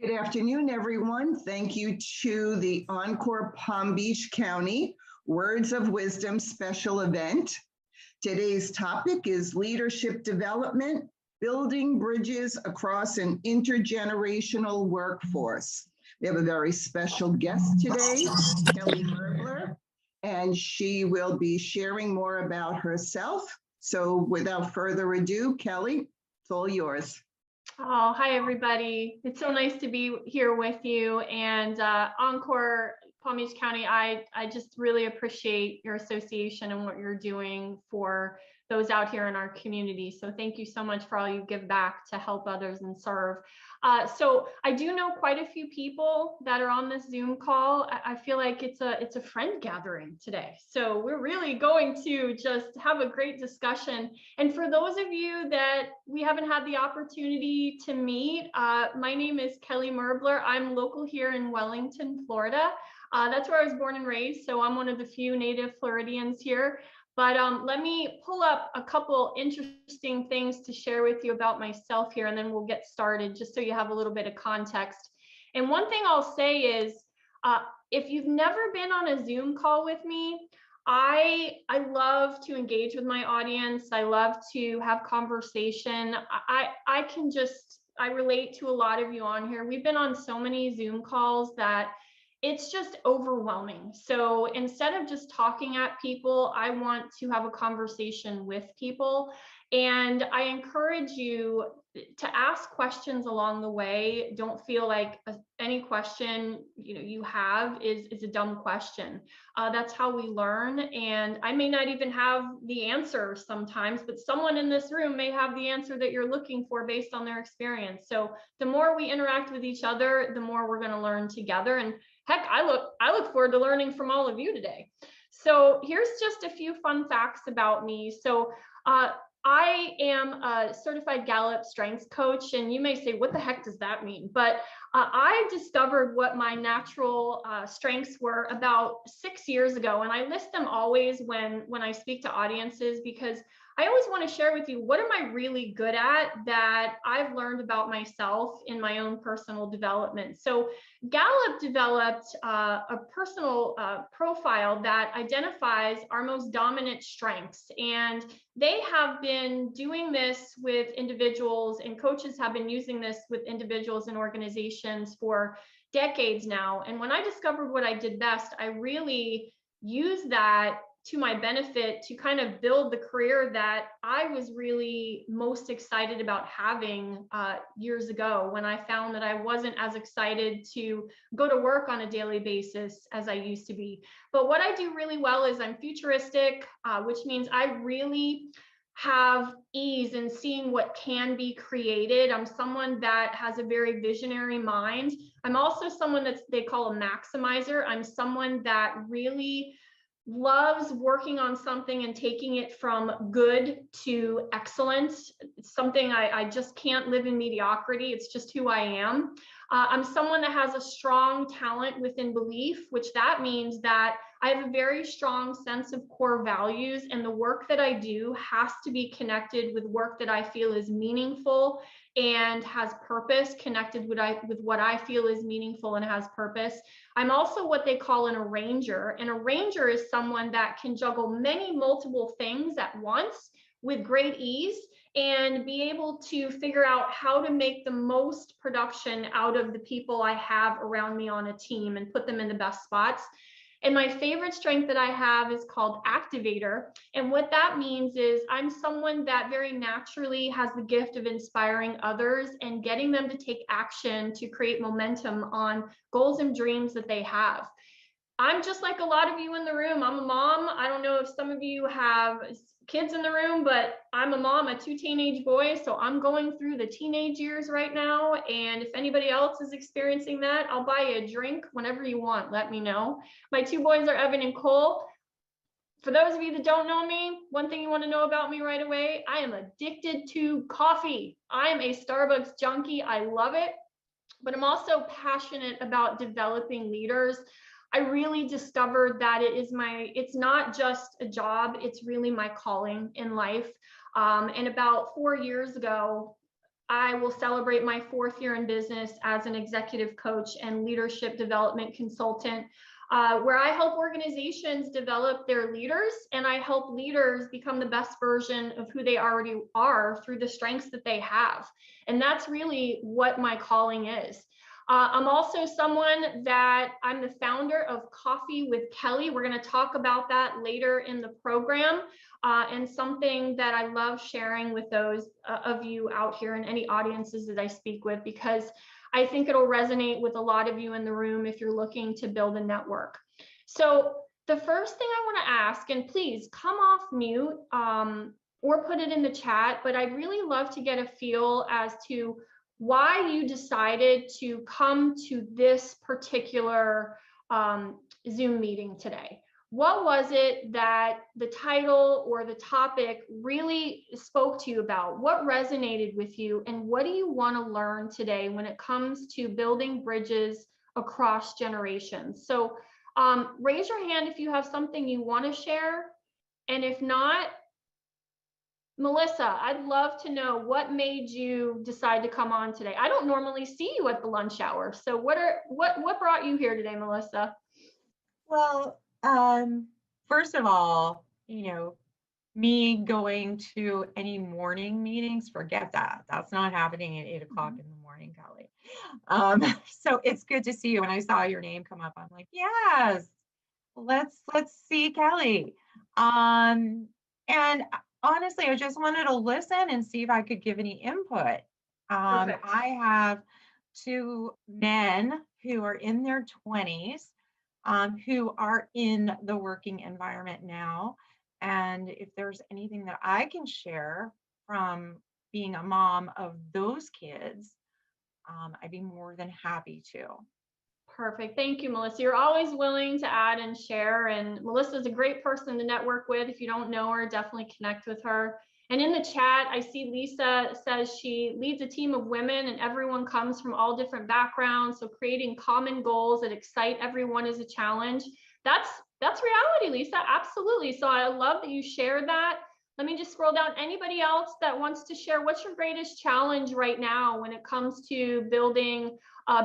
Good afternoon, everyone. Thank you to the Encore Palm Beach County Words of Wisdom special event. Today's topic is leadership development, building bridges across an intergenerational workforce. We have a very special guest today, Kelly Merbler, and she will be sharing more about herself. So without further ado, Kelly, it's all yours. Oh, hi, everybody. It's so nice to be here with you. And Encore Palm Beach County, I just really appreciate your association and what you're doing for those out here in our community. So thank you so much for all you give back to help others and serve. So I do know quite a few people that are on this Zoom call. I feel like it's a friend gathering today. So we're really going to just have a great discussion. And for those of you that we haven't had the opportunity to meet, my name is Kelly Merbler. I'm local here in Wellington, Florida. That's where I was born and raised. So I'm one of the few native Floridians here. But let me pull up a couple interesting things to share with you about myself here, and then we'll get started just so you have a little bit of context. And one thing I'll say is, if you've never been on a Zoom call with me, I love to engage with my audience. I love to have conversation. I relate to a lot of you on here. We've been on so many Zoom calls that it's just overwhelming. So instead of just talking at people, I want to have a conversation with people. And I encourage you to ask questions along the way. Don't feel like any question you have is a dumb question. That's how we learn. And I may not even have the answer sometimes, but someone in this room may have the answer that you're looking for based on their experience. So the more we interact with each other, the more we're going to learn together. And heck, I look forward to learning from all of you today. So here's just a few fun facts about me. So I am a certified Gallup strengths coach, and you may say, what the heck does that mean? But I discovered what my natural strengths were about 6 years ago, and I list them always when I speak to audiences, because I always want to share with you, what am I really good at that I've learned about myself in my own personal development. So Gallup developed a personal profile that identifies our most dominant strengths. And they have been doing this with individuals, and coaches have been using this with individuals and organizations for decades now. And when I discovered what I did best, I really used that to my benefit to kind of build the career that I was really most excited about having years ago, when I found that I wasn't as excited to go to work on a daily basis as I used to be. But what I do really well is I'm futuristic, which means I really have ease in seeing what can be created. I'm someone that has a very visionary mind. I'm also someone that they call a maximizer. I'm someone that really loves working on something and taking it from good to excellence. It's something I just can't live in mediocrity. It's just who I am. I'm someone that has a strong talent within belief, which that means that I have a very strong sense of core values, and the work that I do has to be connected with work that I feel is meaningful and has purpose, connected with what I feel is meaningful and has purpose. I'm also what they call an arranger. An arranger is someone that can juggle many multiple things at once with great ease and be able to figure out how to make the most production out of the people I have around me on a team and put them in the best spots. And my favorite strength that I have is called activator. And what that means is I'm someone that very naturally has the gift of inspiring others and getting them to take action to create momentum on goals and dreams that they have. I'm just like a lot of you in the room. I'm a mom. I don't know if some of you have kids in the room, but I'm a mom of 2 teenage boys. So I'm going through the teenage years right now. And if anybody else is experiencing that, I'll buy you a drink whenever you want. Let me know. My 2 boys are Evan and Cole. For those of you that don't know me, one thing you want to know about me right away, I am addicted to coffee. I am a Starbucks junkie. I love it, but I'm also passionate about developing leaders. I really discovered that it's not just a job, it's really my calling in life. And about 4 years ago, I will celebrate my 4th year in business as an executive coach and leadership development consultant, where I help organizations develop their leaders, and I help leaders become the best version of who they already are through the strengths that they have. And that's really what my calling is. I'm also someone that I'm the founder of Coffee with Kelly. We're going to talk about that later in the program, and something that I love sharing with those of you out here and any audiences that I speak with, because I think it'll resonate with a lot of you in the room if you're looking to build a network. So the first thing I want to ask, and please come off mute or put it in the chat, but I'd really love to get a feel as to why you decided to come to this particular Zoom meeting today. What was it that the title or the topic really spoke to you about? What resonated with you? And what do you want to learn today when it comes to building bridges across generations? So raise your hand if you have something you want to share. And if not, Melissa, I'd love to know what made you decide to come on today. I don't normally see you at the lunch hour. So what brought you here today, Melissa? Well, first of all, me going to any morning meetings, forget that. That's not happening at 8 o'clock in the morning, Kelly. So it's good to see you. When I saw your name come up, I'm like, yes, let's see Kelly. And honestly, I just wanted to listen and see if I could give any input. I have 2 men who are in their 20s, who are in the working environment now. And if there's anything that I can share from being a mom of those kids, I'd be more than happy to. Perfect. Thank you, Melissa. You're always willing to add and share. And Melissa's a great person to network with. If you don't know her, definitely connect with her. And in the chat, I see Lisa says she leads a team of women and everyone comes from all different backgrounds. So creating common goals that excite everyone is a challenge. That's reality, Lisa. Absolutely. So I love that you shared that. Let me just scroll down. Anybody else that wants to share, what's your greatest challenge right now when it comes to building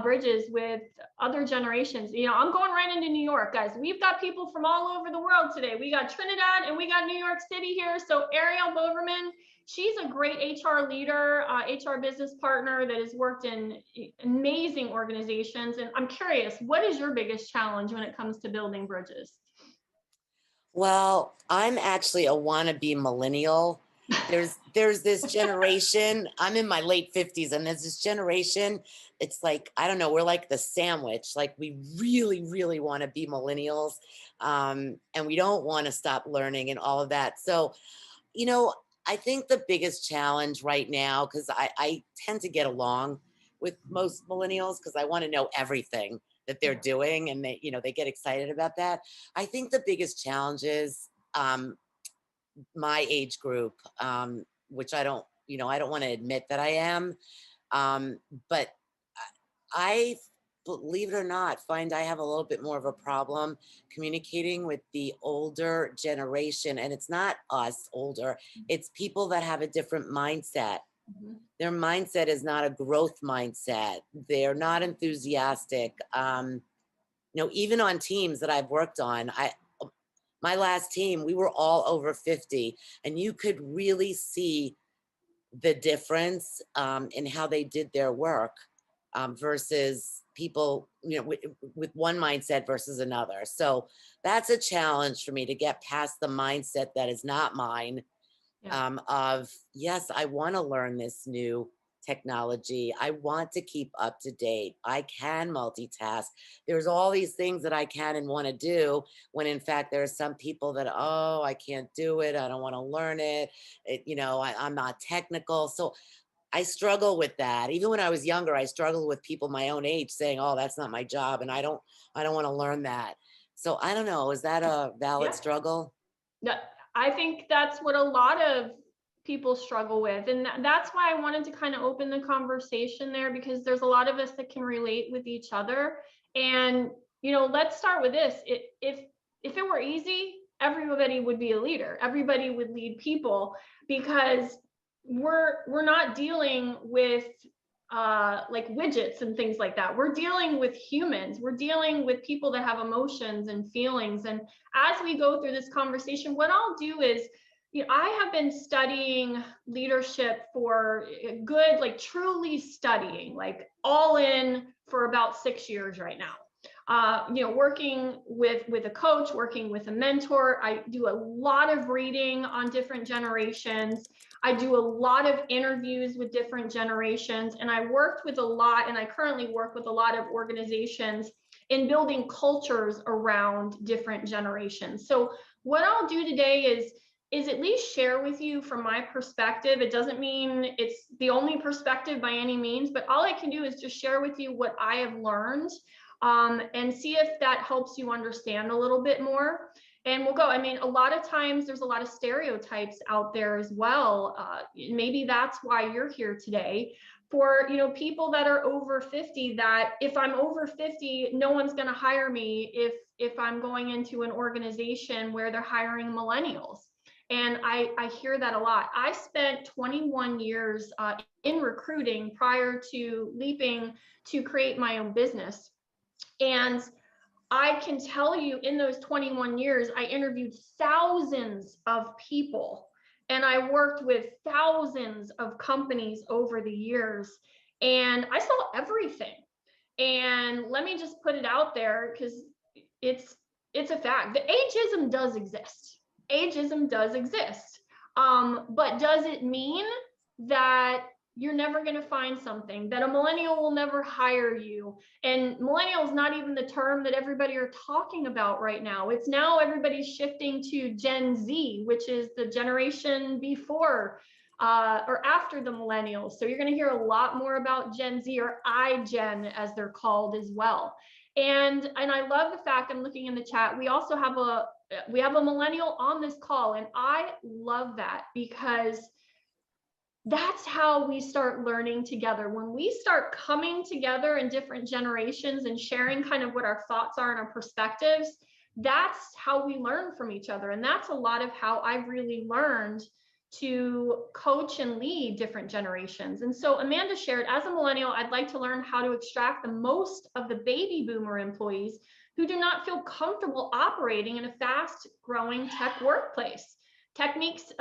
bridges with other generations? I'm going right into New York, guys. We've got people from all over the world today. We got Trinidad and we got New York City here. So Ariel Boverman, she's a great HR leader, HR business partner that has worked in amazing organizations. And I'm curious, what is your biggest challenge when it comes to building bridges? Well, I'm actually a wannabe millennial. There's this generation, I'm in my late 50s, and there's this generation, it's like, I don't know, we're like the sandwich. Like we really, really want to be millennials, and we don't want to stop learning and all of that. So, I think the biggest challenge right now, because I tend to get along with most millennials because I want to know everything that they're doing, and they get excited about that. I think the biggest challenge is my age group, which I don't want to admit that I am, but I, believe it or not, find I have a little bit more of a problem communicating with the older generation. And it's not us older, it's people that have a different mindset. Their mindset is not a growth mindset. They're not enthusiastic. Even on teams that I've worked on, my last team, we were all over 50, and you could really see the difference in how they did their work versus people, with one mindset versus another. So that's a challenge for me to get past the mindset that is not mine. Of, yes, I want to learn this new technology. I want to keep up to date. I can multitask. There's all these things that I can and want to do, when in fact there are some people that, oh, I can't do it. I don't want to learn it. I'm not technical. So I struggle with that. Even when I was younger, I struggled with people my own age saying, oh, that's not my job, and I don't want to learn that. So I don't know. Is that a valid struggle? Yeah, I think that's what a lot of people struggle with. And that's why I wanted to kind of open the conversation there, because there's a lot of us that can relate with each other. And, let's start with this. If it were easy, everybody would be a leader. Everybody would lead people, because we're not dealing with like widgets and things like that. We're dealing with humans. We're dealing with people that have emotions and feelings. And as we go through this conversation, what I'll do is, I have been studying leadership for a good, like truly studying, like all in for about 6 years right now. Working with a coach, working with a mentor. I do a lot of reading on different generations. I do a lot of interviews with different generations, and I worked with a lot, and I currently work with a lot of organizations in building cultures around different generations. So what I'll do today is at least share with you from my perspective. It doesn't mean it's the only perspective by any means, but all I can do is just share with you what I have learned, and see if that helps you understand a little bit more. And we'll go. I mean, a lot of times there's a lot of stereotypes out there as well. Maybe that's why you're here today. For people that are over 50, that if I'm over 50, no one's going to hire me if I'm going into an organization where they're hiring millennials. And I hear that a lot. I spent 21 years in recruiting prior to leaping to create my own business. And I can tell you, in those 21 years, I interviewed thousands of people, and I worked with thousands of companies over the years, and I saw everything. And let me just put it out there, because it's a fact. The ageism does exist. Ageism does exist. But does it mean that you're never going to find something, that a millennial will never hire you? And millennial is not even the term that everybody are talking about right now. It's now everybody's shifting to Gen Z, which is the generation before or after the millennials. So you're going to hear a lot more about Gen Z, or iGen as they're called as well. And I love the fact, I'm looking in the chat, we also have a millennial on this call, and I love that, because that's how we start learning together. When we start coming together in different generations and sharing kind of what our thoughts are and our perspectives, that's how we learn from each other. And that's a lot of how I've really learned to coach and lead different generations. And so Amanda shared, as a millennial, I'd like to learn how to extract the most of the baby boomer employees who do not feel comfortable operating in a fast growing tech workplace. Techniques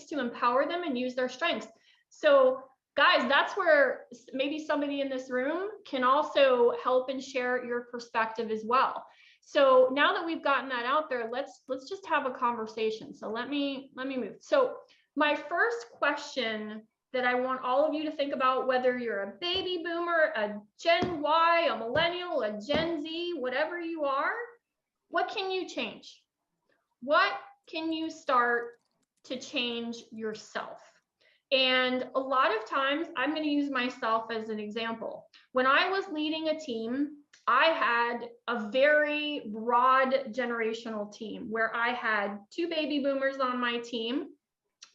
to empower them and use their strengths. So guys, that's where maybe somebody in this room can also help and share your perspective as well. So now that we've gotten that out there, let's just have a conversation. So let me move. So my first question that I want all of you to think about, whether you're a baby boomer, a Gen Y, a millennial, a Gen Z, whatever you are, what can you change? What can you start to change yourself? And a lot of times, I'm going to use myself as an example. When I was leading a team, I had a very broad generational team where I had 2 baby boomers on my team,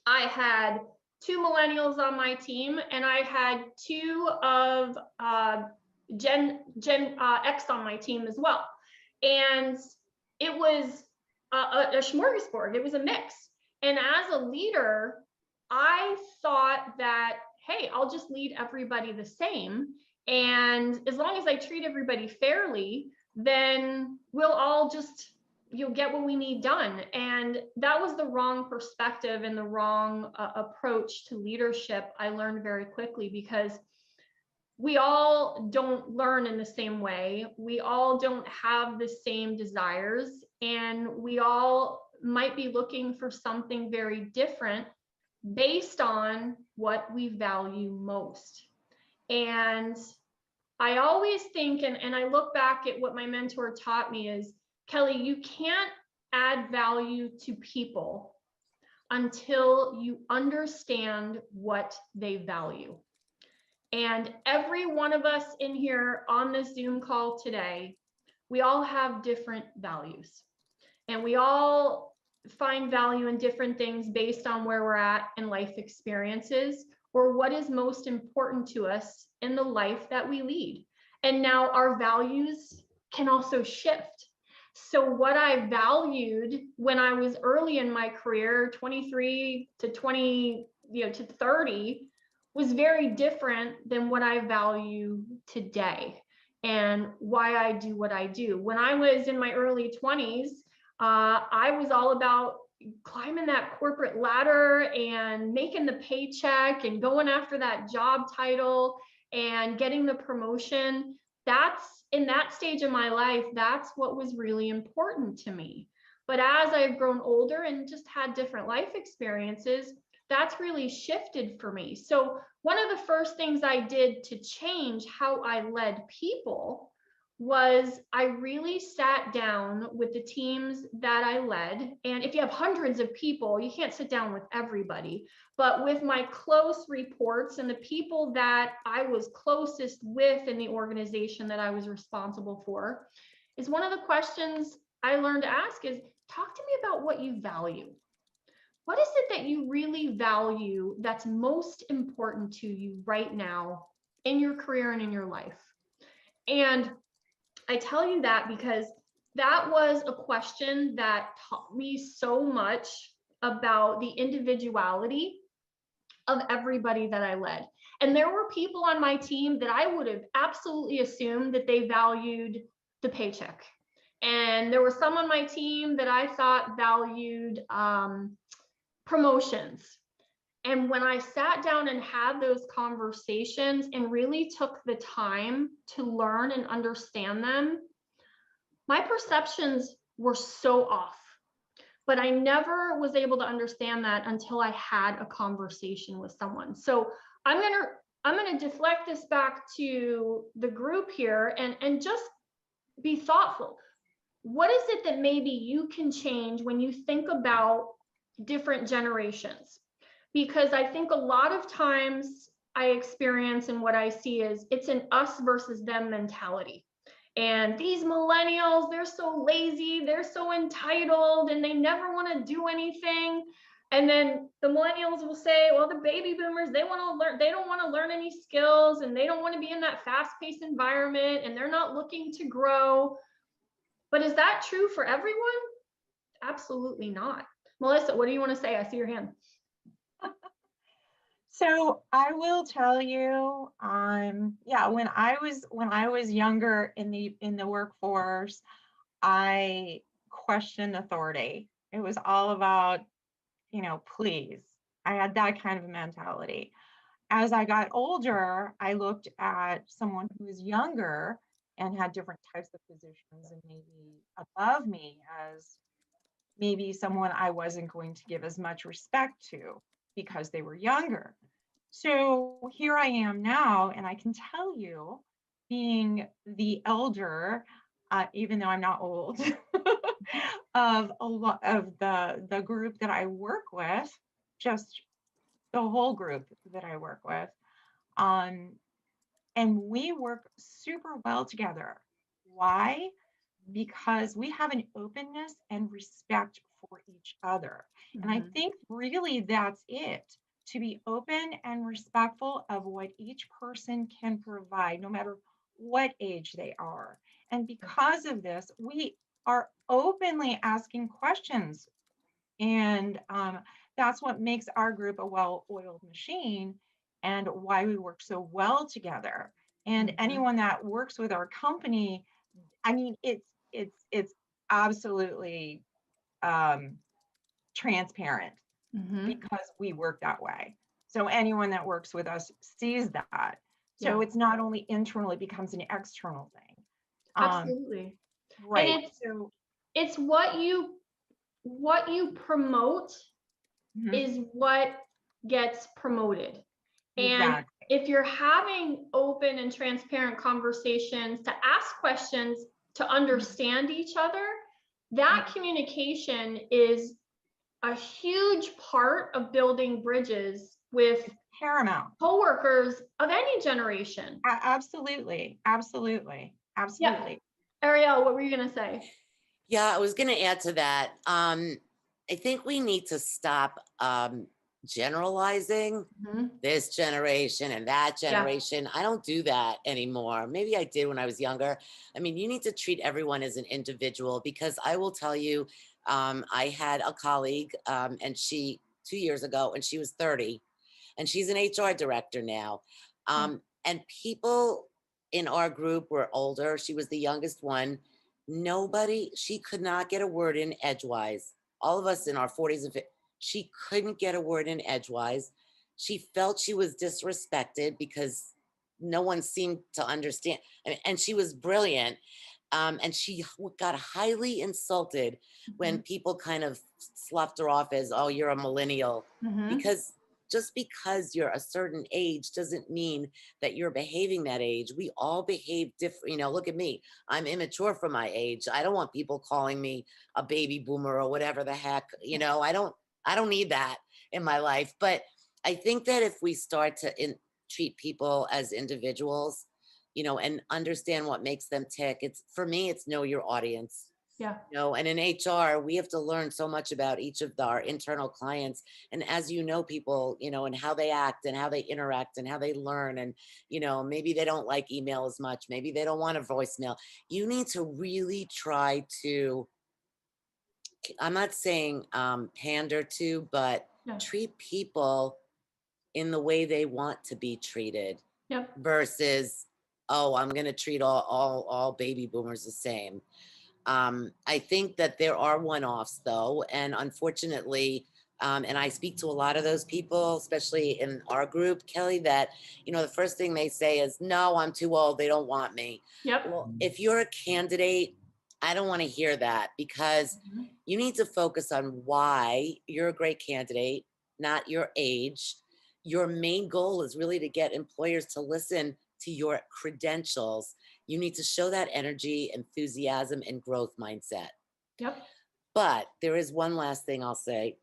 I had 2 millennials on my team, and I had 2 of Gen X on my team as well. And it was a smorgasbord. It was a mix. And as a leader, I thought that, hey, I'll just lead everybody the same. And as long as I treat everybody fairly, then we'll all just, you'll get what we need done. And that was the wrong perspective and the wrong approach to leadership. I learned very quickly, because we all don't learn in the same way. We all don't have the same desires, and we all might be looking for something very different based on what we value most. And I always think, and I look back at what my mentor taught me, is, Kelly, you can't add value to people until you understand what they value. And every one of us in here on this Zoom call today, we all have different values, and we all find value in different things based on where we're at in life experiences, or what is most important to us in the life that we lead. And now our values can also shift. So what I valued when I was early in my career, 23 to 20, to 30 was very different than what I value today and why I do what I do. When I was in my early 20s, I was all about climbing that corporate ladder and making the paycheck and going after that job title and getting the promotion. That's in that stage of my life, that's what was really important to me. But as I've grown older and just had different life experiences, that's really shifted for me. So one of the first things I did to change how I led people was I really sat down with the teams that I led. And if you have hundreds of people, you can't sit down with everybody, but with my close reports and the people that I was closest with in the organization that I was responsible for, is one of the questions I learned to ask is, talk to me about what you value. What is it that you really value that's most important to you right now in your career and in your life? And I tell you that because that was a question that taught me so much about the individuality of everybody that I led. And there were people on my team that I would have absolutely assumed that they valued the paycheck. And there were some on my team that I thought valued promotions. And when I sat down and had those conversations and really took the time to learn and understand them, my perceptions were so off. But I never was able to understand that until I had a conversation with someone. So I'm gonna deflect this back to the group here and just be thoughtful. What is it that maybe you can change when you think about different generations? Because I think a lot of times I experience and what I see is it's an us versus them mentality. And these millennials, they're so lazy, they're so entitled, and they never want to do anything. And then the millennials will say, well, the baby boomers, they want to learn, they don't want to learn any skills, and they don't want to be in that fast-paced environment, and they're not looking to grow. But is that true for everyone? Absolutely not. Melissa, what do you want to say? I see your hand. So I will tell you, yeah, when I was younger in the workforce, I questioned authority. It was all about, please. I had that kind of mentality. As I got older, I looked at someone who was younger and had different types of positions and maybe above me as maybe someone I wasn't going to give as much respect to because they were younger. So here I am now, and I can tell you, being the elder, even though I'm not old, of a lot of the group that I work with, just the whole group that I work with, and we work super well together. Why? Because we have an openness and respect for each other. And I think really that's it, to be open and respectful of what each person can provide, no matter what age they are. And because of this, we are openly asking questions. And that's what makes our group a well-oiled machine and why we work so well together. And anyone that works with our company, I mean, it's absolutely transparent because we work that way. So anyone that works with us sees that. So it's not only internal, it becomes an external thing. Absolutely. Right. And it's what you promote is what gets promoted. And Exactly. if you're having open and transparent conversations to ask questions, to understand each other, that communication is a huge part of building bridges with paramount coworkers of any generation. Absolutely. Yeah. Ariel, what were you going to say? Yeah, I was going to add to that. I think we need to stop generalizing this generation and that generation. I don't do that anymore. Maybe I did when I was younger. I mean, you need to treat everyone as an individual, because I will tell you, I had a colleague and she 2 years ago, and she was 30, and she's an HR director now. And people in our group were older. She was the youngest one. She could not get a word in edgewise. All of us in our 40s and 50s, she couldn't get a word in edgewise. She felt she was disrespected because no one seemed to understand. And she was brilliant. And she got highly insulted when people kind of sloughed her off as, oh, you're a millennial. Because just because you're a certain age doesn't mean that you're behaving that age. We all behave different. Look at me. I'm immature for my age. I don't want people calling me a baby boomer or whatever the heck. I don't need that in my life. But I think that if we start to treat people as individuals, and understand what makes them tick. For me, it's know your audience. Yeah. And in HR, we have to learn so much about each of our internal clients. And as people, and how they act and how they interact and how they learn. And, maybe they don't like email as much. Maybe they don't want a voicemail. You need to really try to, I'm not saying pander to, but treat people in the way they want to be treated. Yep. Versus, oh, I'm going to treat all baby boomers the same. I think that there are one-offs though. And unfortunately, and I speak to a lot of those people, especially in our group, Kelly, that, the first thing they say is, no, I'm too old. They don't want me. Yep. Well, if you're a candidate, I don't want to hear that, because you need to focus on why you're a great candidate, not your age. Your main goal is really to get employers to listen to your credentials. You need to show that energy, enthusiasm, and growth mindset. Yep. But there is one last thing I'll say.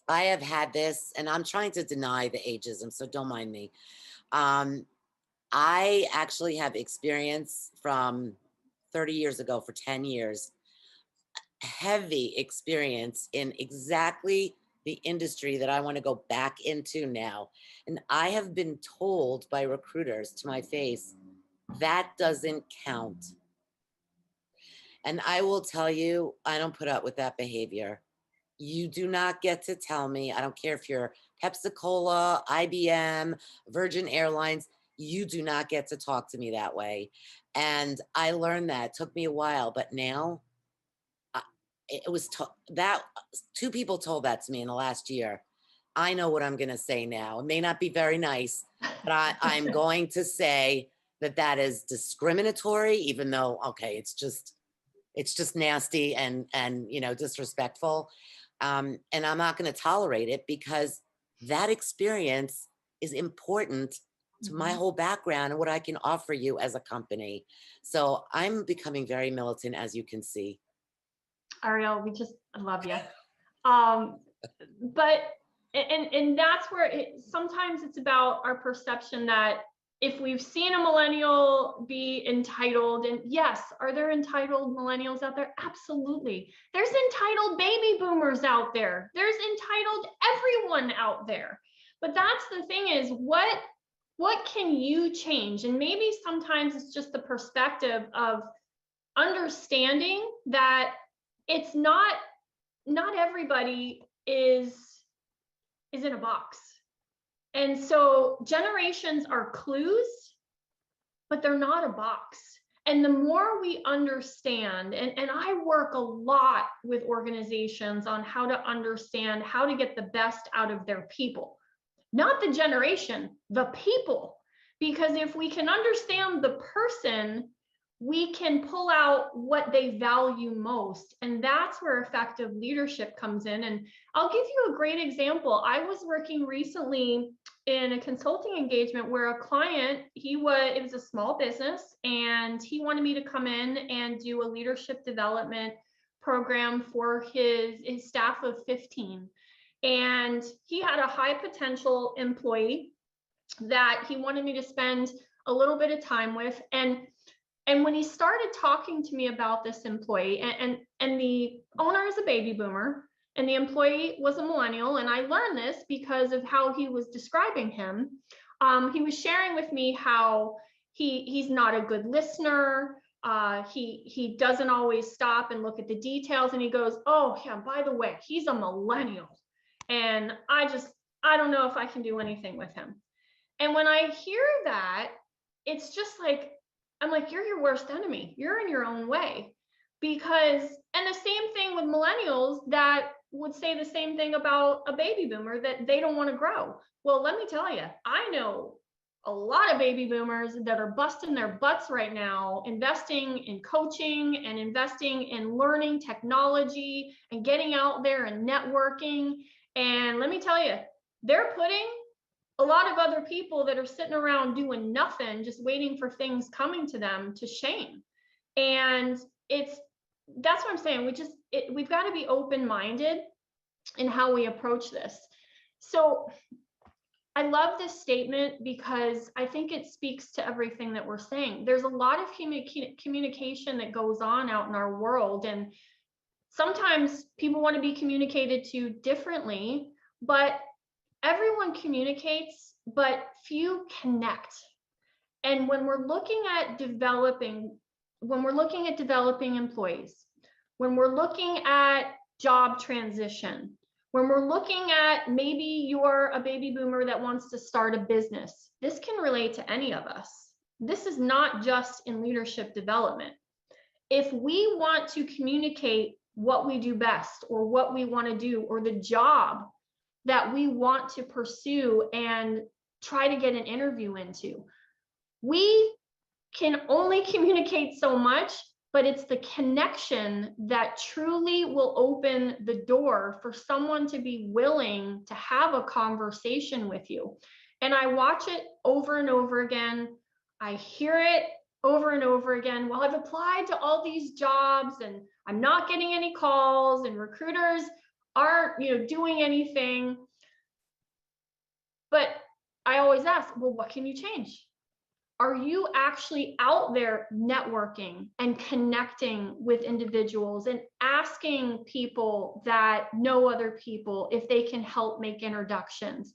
I have had this, and I'm trying to deny the ageism, so don't mind me. I actually have experience from 30 years ago for 10 years, heavy experience in exactly the industry that I want to go back into now. And I have been told by recruiters to my face, that doesn't count. And I will tell you, I don't put up with that behavior. You do not get to tell me, I don't care if you're Pepsi-Cola, IBM, Virgin Airlines, you do not get to talk to me that way. And I learned that. It took me a while, but now it was that two people told that to me in the last year. I know what I'm going to say now. It may not be very nice, but I'm going to say that is discriminatory, even though, okay, it's just nasty and disrespectful. And I'm not going to tolerate it, because that experience is important to my whole background and what I can offer you as a company. So I'm becoming very militant, as you can see. Ariel, I love you. But that's where sometimes it's about our perception that if we've seen a millennial be entitled, and yes, are there entitled millennials out there? Absolutely. There's entitled baby boomers out there. There's entitled everyone out there. But that's the thing, is what can you change? And maybe sometimes it's just the perspective of understanding that it's not everybody is in a box. And so generations are clues, but they're not a box. And the more we understand, and I work a lot with organizations on how to understand how to get the best out of their people, not the generation, the people. Because if we can understand the person, we can pull out what they value most. And that's where effective leadership comes in. And I'll give you a great example. I was working recently in a consulting engagement where a client, it was a small business, and he wanted me to come in and do a leadership development program for his staff of 15. And he had a high potential employee that he wanted me to spend a little bit of time with. And when he started talking to me about this employee, and the owner is a baby boomer and the employee was a millennial, and I learned this because of how he was describing him. He was sharing with me how he's not a good listener. He doesn't always stop and look at the details. And he goes, oh yeah, by the way, he's a millennial. And I just I don't know if I can do anything with him. And when I hear that, it's just like, I'm like, you're your worst enemy. You're in your own way. Because, and the same thing with millennials that would say the same thing about a baby boomer, that they don't want to grow. Well, let me tell you, I know a lot of baby boomers that are busting their butts right now, investing in coaching and investing in learning technology and getting out there and networking. And let me tell you, they're putting a lot of other people that are sitting around doing nothing, just waiting for things coming to them, to shame. And that's what I'm saying. We've got to be open-minded in how we approach this. So I love this statement because I think it speaks to everything that we're saying. There's a lot of communication that goes on out in our world, and sometimes people want to be communicated to differently, but everyone communicates, but few connect. And when we're looking at developing employees, when we're looking at job transition, when we're looking at maybe you're a baby boomer that wants to start a business, this can relate to any of us. This is not just in leadership development. If we want to communicate what we do best, or what we want to do, or the job that we want to pursue and try to get an interview into, we can only communicate so much, but it's the connection that truly will open the door for someone to be willing to have a conversation with you. And I watch it over and over again. I hear it over and over again. Well, I've applied to all these jobs and I'm not getting any calls, and recruiters aren't, doing anything. But I always ask, well, what can you change? Are you actually out there networking and connecting with individuals and asking people that know other people if they can help make introductions?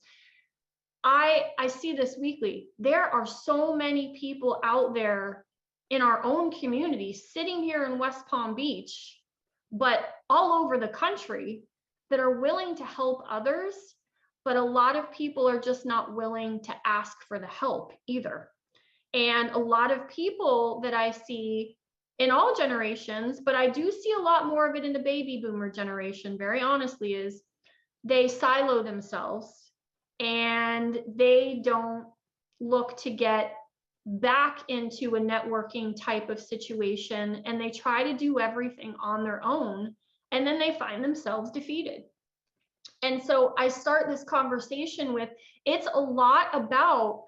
I see this weekly. There are so many people out there in our own community, sitting here in West Palm Beach, but all over the country, that are willing to help others. But a lot of people are just not willing to ask for the help either. And a lot of people that I see in all generations, but I do see a lot more of it in the baby boomer generation, very honestly, is they silo themselves and they don't look to get back into a networking type of situation, and they try to do everything on their own, and then they find themselves defeated. And so I start this conversation with, it's a lot about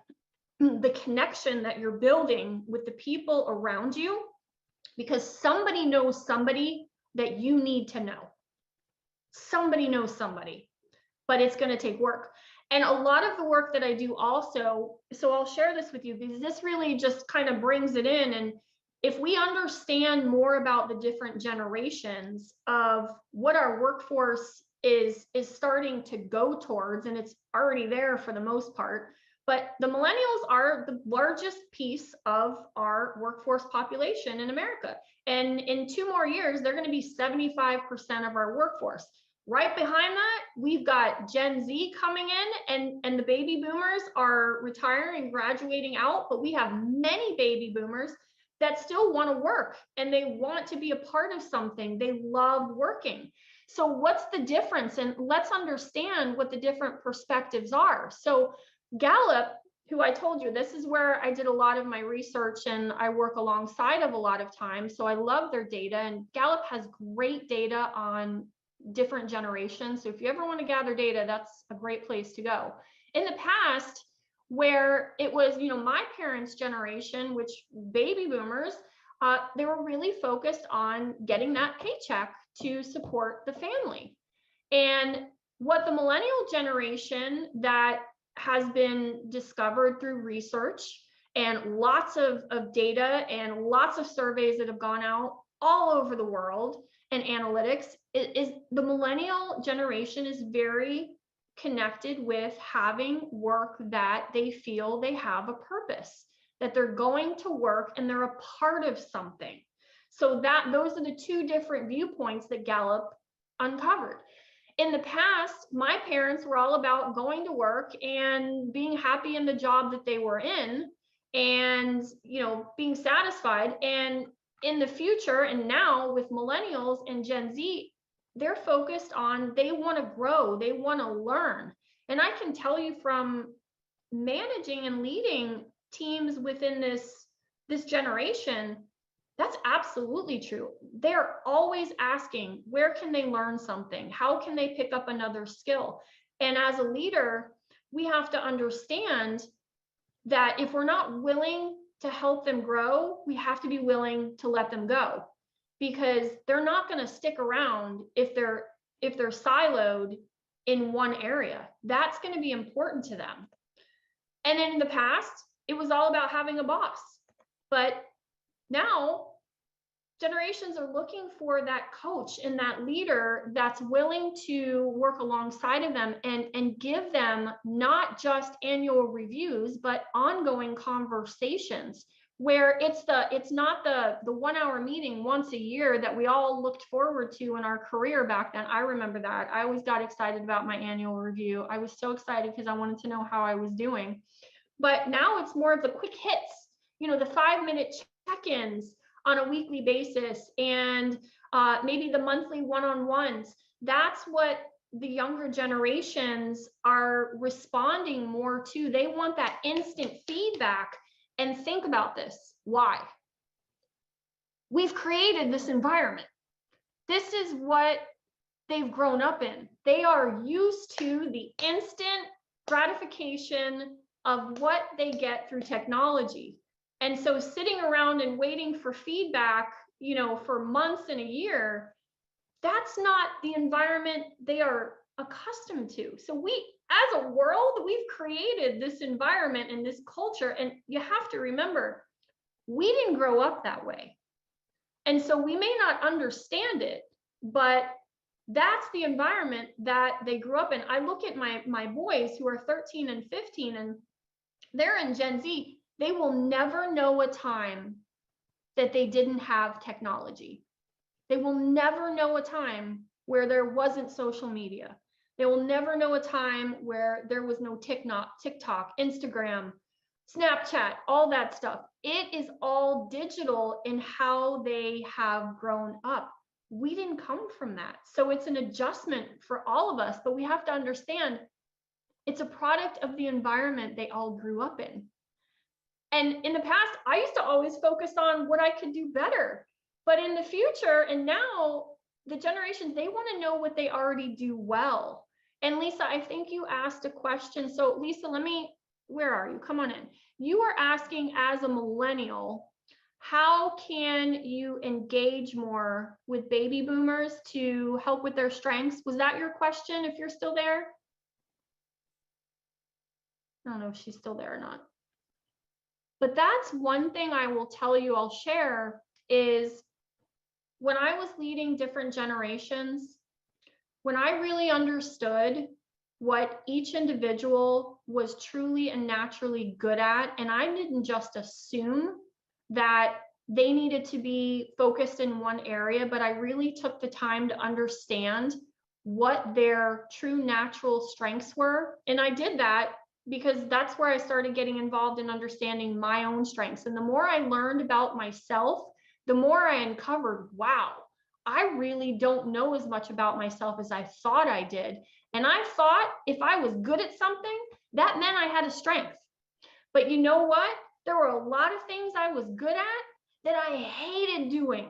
the connection that you're building with the people around you, because somebody knows somebody that you need to know. Somebody knows somebody, but it's going to take work. And a lot of the work that I do also, so I'll share this with you because this really just kind of brings it in. And if we understand more about the different generations of what our workforce is starting to go towards, and it's already there for the most part, but the millennials are the largest piece of our workforce population in America. And in 2 more years, they're going to be 75% of our workforce. Right behind that, we've got Gen Z coming in, and the baby boomers are retiring and graduating out, but we have many baby boomers that still want to work and they want to be a part of something. They love working. So what's the difference? And let's understand what the different perspectives are. So Gallup, who I told you, this is where I did a lot of my research and I work alongside of a lot of times. So I love their data, and Gallup has great data on different generations. So if you ever want to gather data, that's a great place to go. In the past, where it was, my parents' generation, which baby boomers, they were really focused on getting that paycheck to support the family. And what the millennial generation that has been discovered through research and lots of data and lots of surveys that have gone out all over the world and analytics is the millennial generation is very connected with having work that they feel they have a purpose, that they're going to work and they're a part of something. So those are the 2 different viewpoints that Gallup uncovered. in the past, my parents were all about going to work and being happy in the job that they were in and, you know, being satisfied. And in the future, and now with millennials and Gen Z, they're focused on, they want to grow, they want to learn. And I can tell you from managing and leading teams within this generation, that's absolutely true. They're always asking, where can they learn something? How can they pick up another skill? And as a leader, we have to understand that if we're not willing to help them grow, we have to be willing to let them go, because they're not going to stick around if they're siloed in one area. That's going to be important to them. And in the past, it was all about having a boss. But now generations are looking for that coach and that leader that's willing to work alongside of them and give them not just annual reviews, but ongoing conversations where it's not the 1 hour meeting once a year that we all looked forward to in our career back then. I remember that. I always got excited about my annual review. I was so excited because I wanted to know how I was doing. But now it's more of the quick hits, you know, the 5-minute check-ins on a weekly basis, and maybe the monthly one-on-ones. That's what the younger generations are responding more to. They want that instant feedback. And think about this. Why? We've created this environment. This is what they've grown up in. They are used to the instant gratification of what they get through technology. And so sitting around and waiting for feedback, you know, for months and a year, that's not the environment they are accustomed to. So we, as a world, we've created this environment and this culture. And you have to remember, we didn't grow up that way. And so we may not understand it, but that's the environment that they grew up in. I look at my boys who are 13 and 15, and they're in Gen Z. They will never know a time that they didn't have technology. They will never know a time where there wasn't social media. They will never know a time where there was no TikTok, Instagram, Snapchat, all that stuff. It is all digital in how they have grown up. We didn't come from that. So it's an adjustment for all of us, but we have to understand it's a product of the environment they all grew up in. And in the past, I used to always focus on what I could do better. But in the future, and now the generations, they want to know what they already do well. And Lisa, I think you asked a question. So Lisa, where are you? Come on in. You are asking, as a millennial, how can you engage more with baby boomers to help with their strengths? Was that your question, if you're still there? I don't know if she's still there or not. But that's one thing I will tell you, I'll share, is when I was leading different generations, when I really understood what each individual was truly and naturally good at, and I didn't just assume that they needed to be focused in one area, but I really took the time to understand what their true natural strengths were. And I did that because that's where I started getting involved in understanding my own strengths. And the more I learned about myself, the more I uncovered, wow, I really don't know as much about myself as I thought I did. And I thought if I was good at something, that meant I had a strength. But you know what? There were a lot of things I was good at that I hated doing.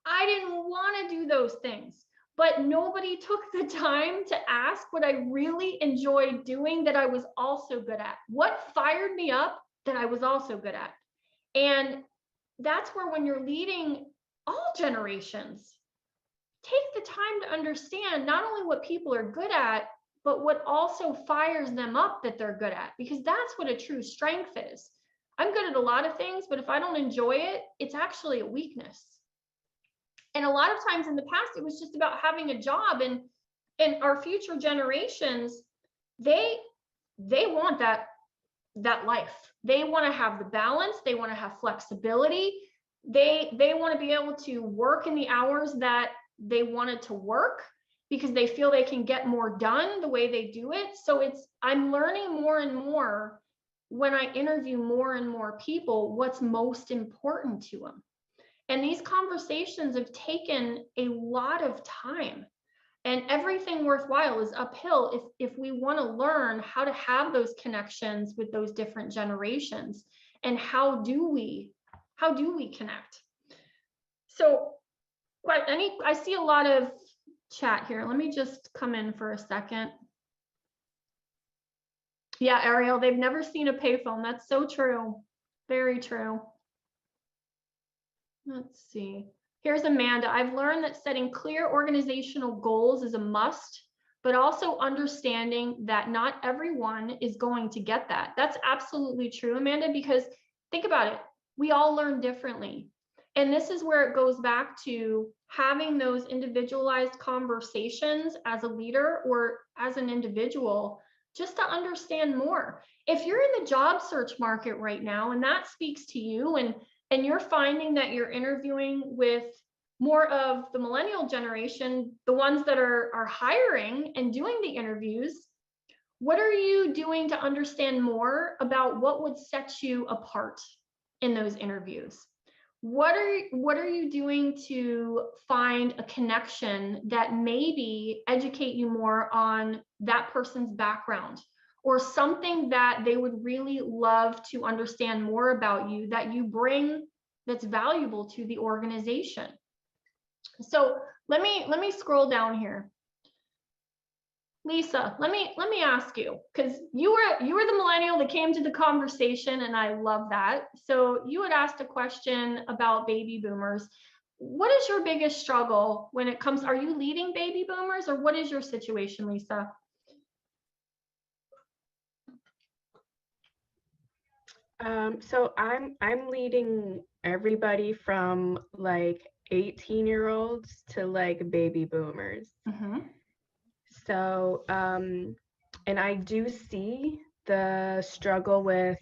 I didn't want to do those things. But nobody took the time to ask what I really enjoyed doing that I was also good at. What fired me up that I was also good at. And that's where, when you're leading all generations, take the time to understand not only what people are good at, but what also fires them up that they're good at, because that's what a true strength is. I'm good at a lot of things, but if I don't enjoy it, it's actually a weakness. And a lot of times in the past, it was just about having a job. And our future generations, they want that life. They want to have the balance. They want to have flexibility. They want to be able to work in the hours that they wanted to work. because they feel they can get more done the way they do it. So I'm learning more and more when I interview more and more people, what's most important to them. And these conversations have taken a lot of time. And everything worthwhile is uphill if we want to learn how to have those connections with those different generations. And how do we connect? So I see a lot of chat here. Let me just come in for a second. Yeah, Ariel, they've never seen a payphone. That's so true. Very true. Let's see. Here's Amanda. I've learned that setting clear organizational goals is a must, but also understanding that not everyone is going to get that. That's absolutely true, Amanda, because think about it. We all learn differently. And this is where it goes back to having those individualized conversations as a leader or as an individual, just to understand more. If you're in the job search market right now, and that speaks to you, and you're finding that you're interviewing with more of the millennial generation, the ones that are hiring and doing the interviews, what are you doing to understand more about what would set you apart in those interviews? What are you doing to find a connection that maybe educate you more on that person's background, or something that they would really love to understand more about you that you bring that's valuable to the organization? So let me scroll down here. Lisa, let me ask you, because you were the millennial that came to the conversation, and I love that. So you had asked a question about baby boomers. What is your biggest struggle when it comes? Are you leading baby boomers, or what is your situation, Lisa? So I'm leading everybody from like 18-year-olds to like baby boomers. Mm-hmm. So, and I do see the struggle with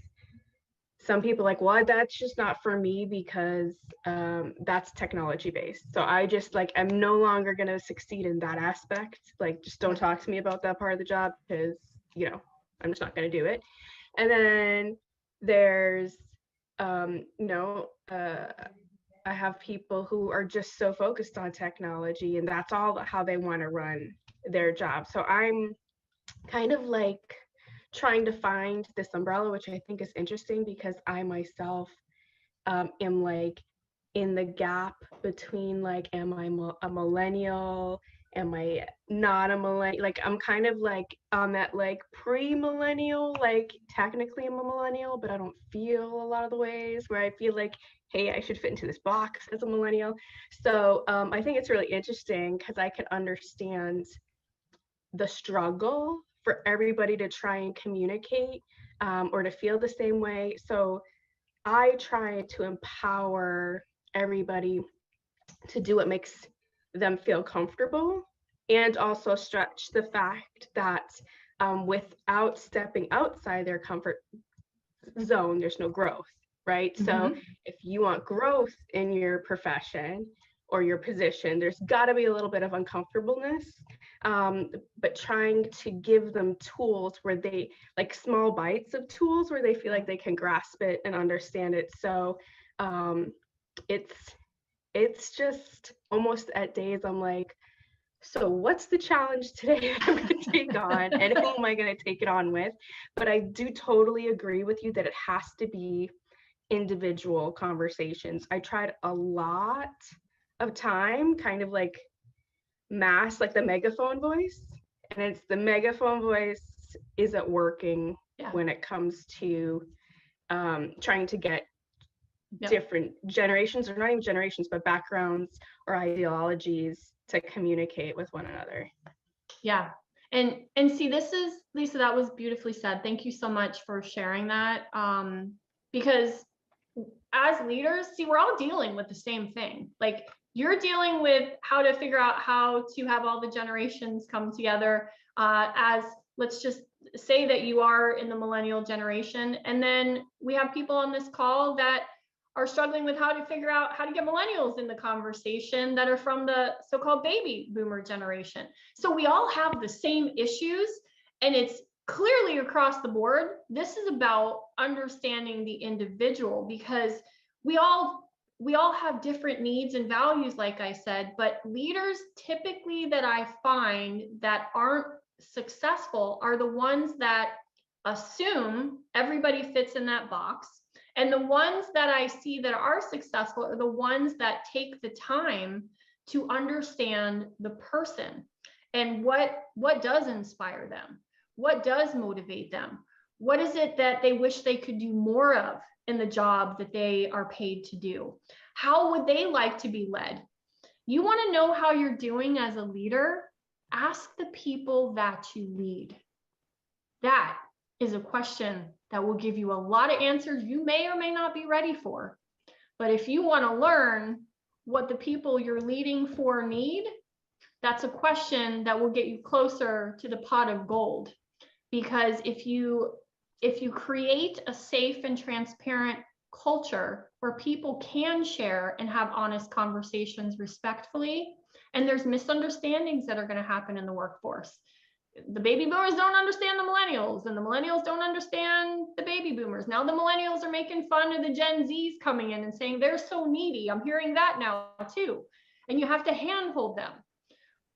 some people like, well, that's just not for me because that's technology based. So I just like, I'm no longer going to succeed in that aspect. Like, just don't talk to me about that part of the job because, you know, I'm just not going to do it. And then there's, I have people who are just so focused on technology and that's all how they want to run their job. So I'm kind of like trying to find this umbrella, which I think is interesting because I myself am like in the gap between like, am I a millennial? Am I not a millennial? Like, I'm kind of like on that like pre-millennial, like technically I'm a millennial, but I don't feel a lot of the ways where I feel like, hey, I should fit into this box as a millennial. So I think it's really interesting because I can understand the struggle for everybody to try and communicate or to feel the same way. So I try to empower everybody to do what makes them feel comfortable, and also stretch the fact that without stepping outside their comfort zone, there's no growth, right? Mm-hmm. So if you want growth in your profession or your position, there's got to be a little bit of uncomfortableness, but trying to give them tools where they, like small bites of tools where they feel like they can grasp it and understand it. So it's just almost at days I'm like, so what's the challenge today that I'm going to take on, and who am I going to take it on with? But I do totally agree with you that it has to be individual conversations. I tried a lot of time kind of like mass, like the megaphone voice, and it's the megaphone voice isn't working when it comes to trying to get different generations, or not even generations, but backgrounds or ideologies to communicate with one another. Yeah. And see, this is, Lisa, that was beautifully said. Thank you so much for sharing that. Because as leaders, see, we're all dealing with the same thing. Like, you're dealing with how to figure out how to have all the generations come together, as, let's just say that you are in the millennial generation. And then we have people on this call that are struggling with how to figure out how to get millennials in the conversation that are from the so-called baby boomer generation. So we all have the same issues, and it's clearly across the board. This is about understanding the individual, because we all have different needs and values, like I said, but leaders typically that I find that aren't successful are the ones that assume everybody fits in that box. And the ones that I see that are successful are the ones that take the time to understand the person and what does inspire them, what does motivate them, what is it that they wish they could do more of in the job that they are paid to do, how would they like to be led. You want to know how you're doing as a leader? Ask the people that you lead. That is a question that will give you a lot of answers you may or may not be ready for. But if you want to learn what the people you're leading for need, that's a question that will get you closer to the pot of gold. Because if you create a safe and transparent culture where people can share and have honest conversations respectfully, and there's misunderstandings that are going to happen in the workforce. The baby boomers don't understand the millennials, and the millennials don't understand the baby boomers. Now the millennials are making fun of the Gen Zs coming in and saying they're so needy. I'm hearing that now too. And you have to handhold them.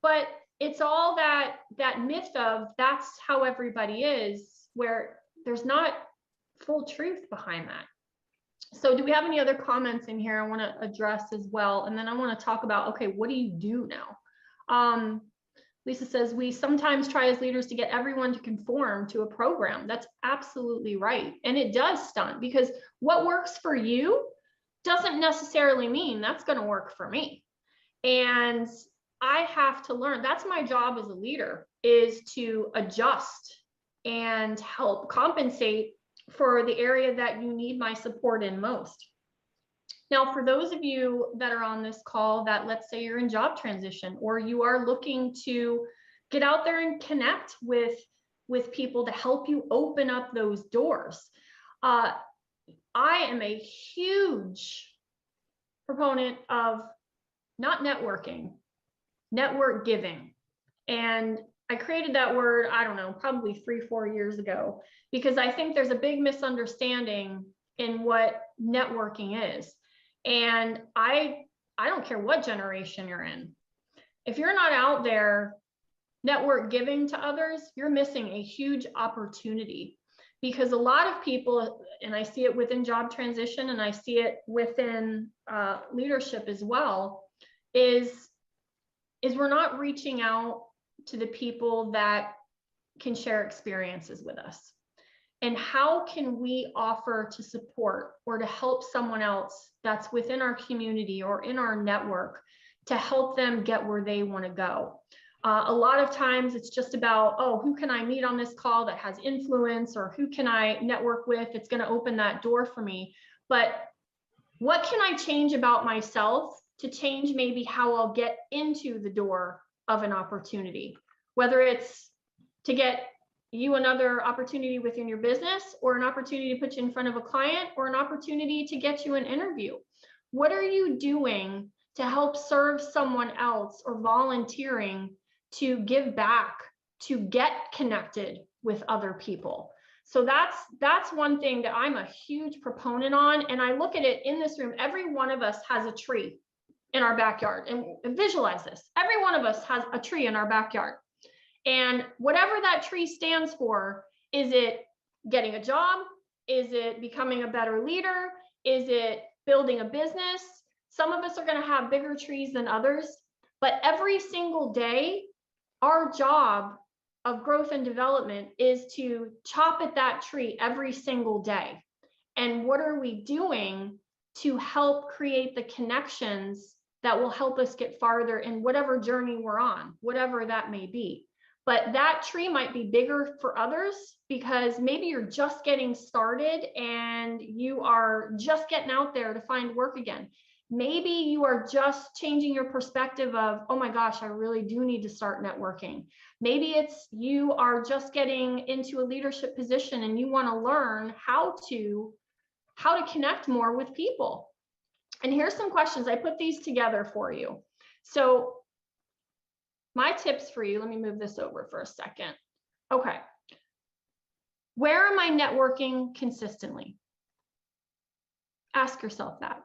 But it's all that myth of that's how everybody is, where there's not full truth behind that. So do we have any other comments in here I want to address as well? And then I want to talk about, okay, what do you do now? Lisa says, we sometimes try as leaders to get everyone to conform to a program. That's absolutely right. And it does stunt, because what works for you doesn't necessarily mean that's going to work for me. And I have to learn. That's my job as a leader, is to adjust and help compensate for the area that you need my support in most. Now, for those of you that are on this call that, let's say you're in job transition, or you are looking to get out there and connect with people to help you open up those doors, I am a huge proponent of not networking, network giving. And I created that word, I don't know, probably 3-4 years ago, because I think there's a big misunderstanding in what networking is. And I don't care what generation you're in. If you're not out there network giving to others, you're missing a huge opportunity. Because a lot of people, and I see it within job transition and I see it within leadership as well, is we're not reaching out to the people that can share experiences with us. And how can we offer to support or to help someone else that's within our community or in our network to help them get where they want to go? A lot of times it's just about, oh, who can I meet on this call that has influence, or who can I network with that's going to open that door for me? But what can I change about myself to change maybe how I'll get into the door of an opportunity, whether it's to get you another opportunity within your business, or an opportunity to put you in front of a client, or an opportunity to get you an interview. What are you doing to help serve someone else, or volunteering to give back, to get connected with other people? So that's one thing that I'm a huge proponent on. And I look at it in this room, every one of us has a tree in our backyard, and visualize this. Every one of us has a tree in our backyard. And whatever that tree stands for, is it getting a job? Is it becoming a better leader? Is it building a business? Some of us are going to have bigger trees than others, but every single day, our job of growth and development is to chop at that tree every single day. And what are we doing to help create the connections that will help us get farther in whatever journey we're on, whatever that may be? But that tree might be bigger for others, because maybe you're just getting started and you are just getting out there to find work again. Maybe you are just changing your perspective of, oh my gosh, I really do need to start networking. Maybe it's you are just getting into a leadership position and you want to learn how to connect more with people. And here's some questions. I put these together for you. So my tips for you, let me move this over for a second. Okay. Where am I networking consistently? Ask yourself that.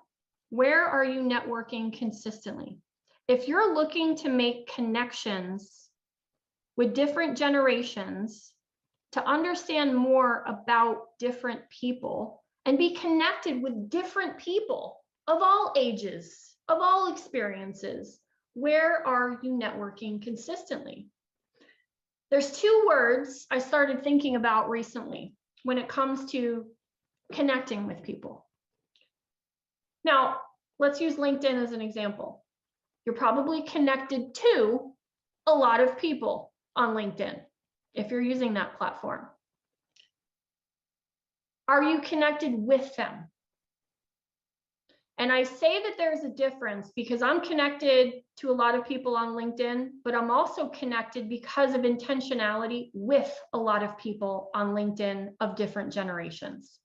Where are you networking consistently? If you're looking to make connections with different generations, to understand more about different people and be connected with different people of all ages, of all experiences, where are you networking consistently? There's two words I started thinking about recently when it comes to connecting with people. Now, let's use LinkedIn as an example. You're probably connected to a lot of people on LinkedIn if you're using that platform. Are you connected with them? And I say that there's a difference because I'm connected to a lot of people on LinkedIn, but I'm also connected because of intentionality with a lot of people on LinkedIn of different generations.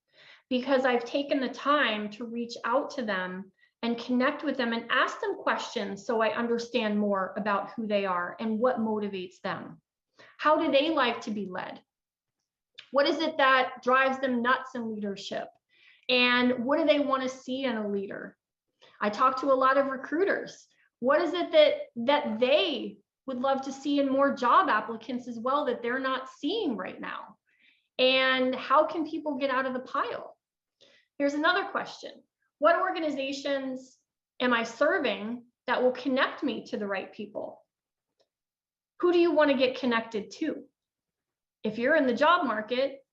Because I've taken the time to reach out to them and connect with them and ask them questions so I understand more about who they are and what motivates them. How do they like to be led? What is it that drives them nuts in leadership? And what do they want to see in a leader? I talk to a lot of recruiters. What is it that they would love to see in more job applicants as well that they're not seeing right now? And how can people get out of the pile? Here's another question. What organizations am I serving that will connect me to the right people? Who do you want to get connected to? If you're in the job market,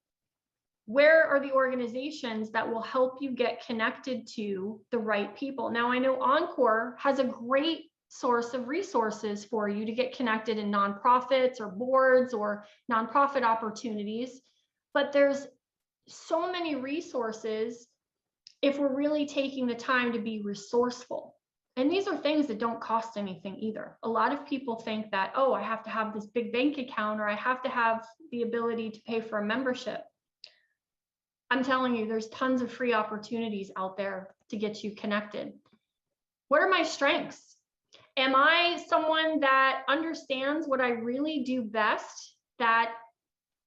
where are the organizations that will help you get connected to the right people? Now, I know Encore has a great source of resources for you to get connected in nonprofits or boards or nonprofit opportunities, but there's so many resources if we're really taking the time to be resourceful. And these are things that don't cost anything either. A lot of people think that, oh, I have to have this big bank account or I have to have the ability to pay for a membership. I'm telling you, there's tons of free opportunities out there to get you connected. What are my strengths? Am I someone that understands what I really do best that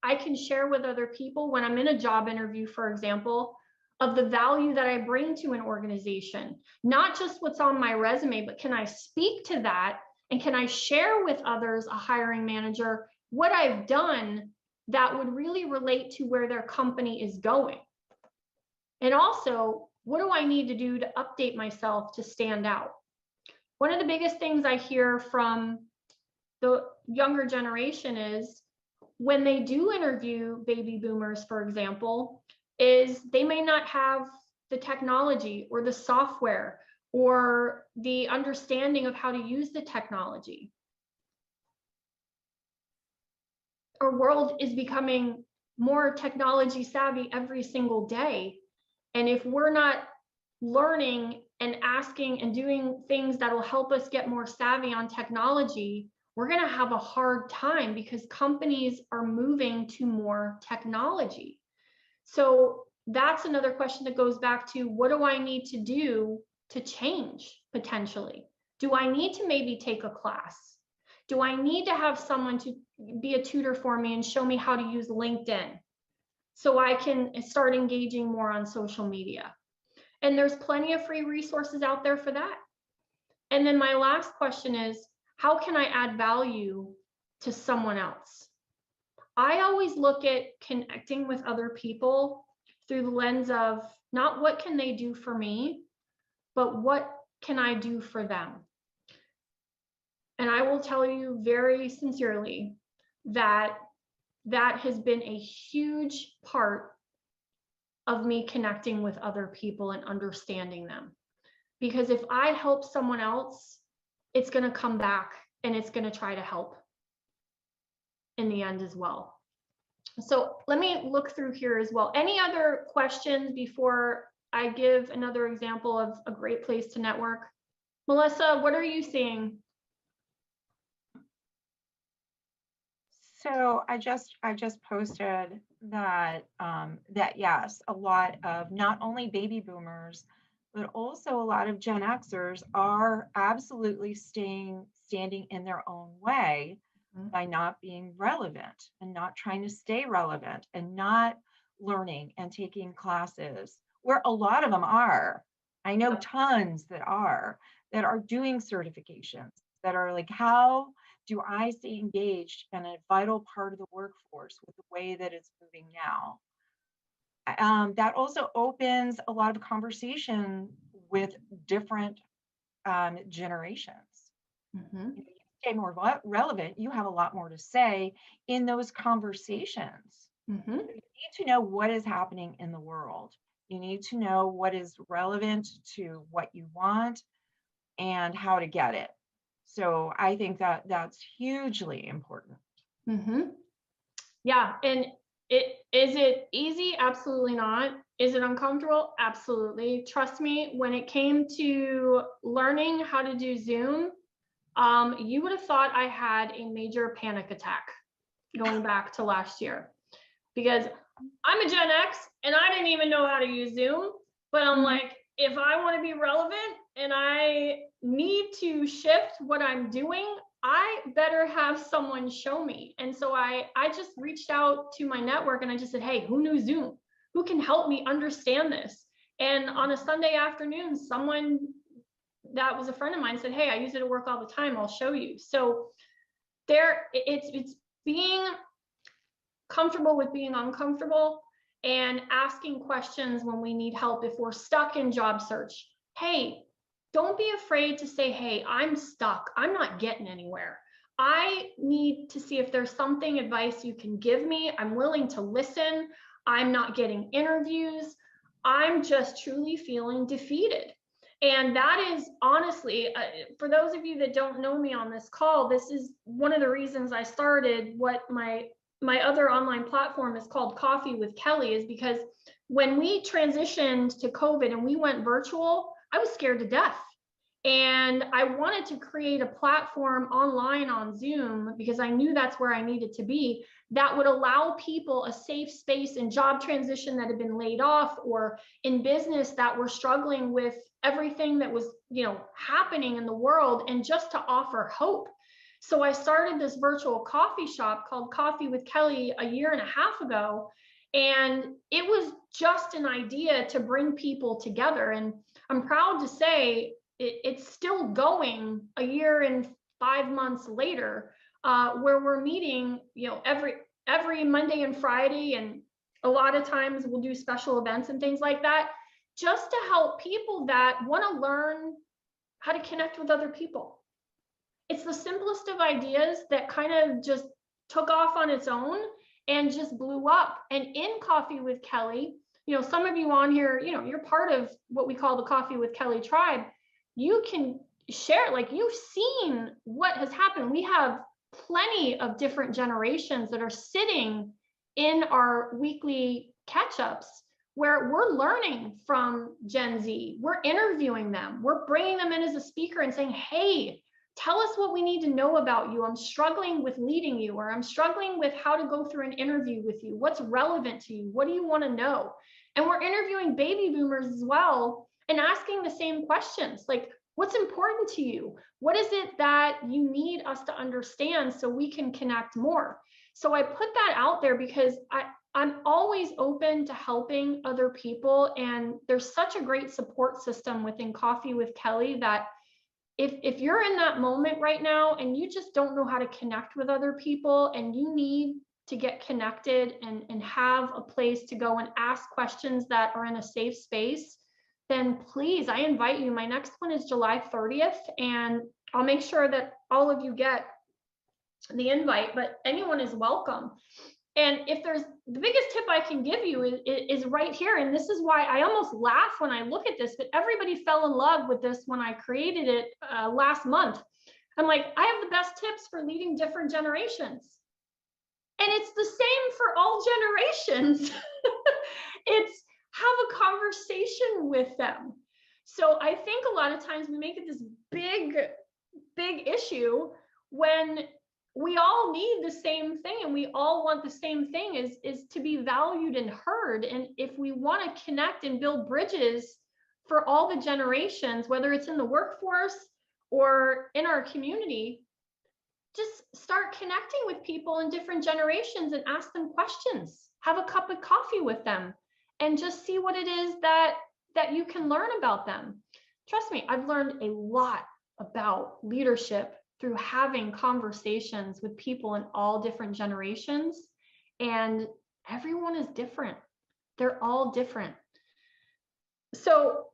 I can share with other people when I'm in a job interview, for example, of the value that I bring to an organization? Not just what's on my resume, but can I speak to that and can I share with others, a hiring manager, what I've done that would really relate to where their company is going? And also, what do I need to do to update myself to stand out? One of the biggest things I hear from the younger generation is when they do interview baby boomers, for example, is they may not have the technology or the software or the understanding of how to use the technology. Our world is becoming more technology savvy every single day. And if we're not learning and asking and doing things that will help us get more savvy on technology, we're going to have a hard time because companies are moving to more technology. So that's another question that goes back to, what do I need to do to change potentially? Do I need to maybe take a class? Do I need to have someone to be a tutor for me and show me how to use LinkedIn so I can start engaging more on social media? And there's plenty of free resources out there for that. And then my last question is, how can I add value to someone else? I always look at connecting with other people through the lens of not what can they do for me, but what can I do for them? And I will tell you very sincerely that that has been a huge part of me connecting with other people and understanding them. Because if I help someone else, it's going to come back and it's going to try to help in the end as well. So let me look through here as well. Any other questions before I give another example of a great place to network? Melissa, what are you seeing? So I just posted that that yes, a lot of not only baby boomers, but also a lot of Gen Xers are absolutely standing in their own way by not being relevant and not trying to stay relevant and not learning and taking classes, where a lot of them are. I know tons that are doing certifications, that are like, how do I stay engaged and a vital part of the workforce with the way that it's moving now? That also opens a lot of conversation with different generations. Mhm. You stay more relevant, you have a lot more to say in those conversations. Mhm. You need to know what is happening in the world. You need to know what is relevant to what you want and how to get it. So I think that that's hugely important. Mhm. Yeah, and is it easy? Absolutely not. Is it uncomfortable? Absolutely. Trust me, when it came to learning how to do Zoom, you would have thought I had a major panic attack going back to last year, because I'm a Gen X and I didn't even know how to use Zoom. But I'm like, if I want to be relevant and I need to shift what I'm doing, I better have someone show me. And so I just reached out to my network and I just said, hey, who knew Zoom? Who can help me understand this? And on a Sunday afternoon, someone that was a friend of mine said, hey, I use it at work all the time. I'll show you. So it's being comfortable with being uncomfortable and asking questions when we need help. If we're stuck in job search, hey, don't be afraid to say, hey, I'm stuck. I'm not getting anywhere. I need to see if there's something advice you can give me. I'm willing to listen. I'm not getting interviews. I'm just truly feeling defeated. And that is honestly, for those of you that don't know me on this call, this is one of the reasons I started what my other online platform is called Coffee with Kelly, is because when we transitioned to COVID and we went virtual, I was scared to death. And I wanted to create a platform online on Zoom because I knew that's where I needed to be, that would allow people a safe space in job transition that had been laid off, or in business that were struggling with everything that was, happening in the world, and just to offer hope. So I started this virtual coffee shop called Coffee with Kelly a year and a half ago. And it was just an idea to bring people together. And I'm proud to say it's still going a year and 5 months later, where we're meeting, every Monday and Friday. And a lot of times we'll do special events and things like that, just to help people that want to learn how to connect with other people. It's the simplest of ideas that kind of just took off on its own and just blew up. And in Coffee with Kelly, some of you on here, you're part of what we call the Coffee with Kelly tribe. You can share, like, you've seen what has happened. We have plenty of different generations that are sitting in our weekly catch-ups where we're learning from Gen Z. We're interviewing them. We're bringing them in as a speaker and saying, hey, tell us what we need to know about you. I'm struggling with leading you, or I'm struggling with how to go through an interview with you. What's relevant to you? What do you want to know? And we're interviewing baby boomers as well and asking the same questions, like, what's important to you? What is it that you need us to understand so we can connect more? So I put that out there because I'm always open to helping other people. And there's such a great support system within Coffee with Kelly that if you're in that moment right now and you just don't know how to connect with other people and you need to get connected and have a place to go and ask questions that are in a safe space, then please, I invite you. My next one is July 30th, and I'll make sure that all of you get the invite, but anyone is welcome. And if there's, the biggest tip I can give you is right here. And this is why I almost laugh when I look at this, but everybody fell in love with this when I created it last month. I'm like, I have the best tips for leading different generations. And it's the same for all generations. It's have a conversation with them. So I think a lot of times we make it this big issue when we all need the same thing and we all want the same thing, is to be valued and heard. And if we want to connect and build bridges for all the generations, whether it's in the workforce or in our community. Just start connecting with people in different generations and ask them questions. Have a cup of coffee with them and just see what it is that you can learn about them. Trust me, I've learned a lot about leadership through having conversations with people in all different generations, and everyone is different. They're all different. So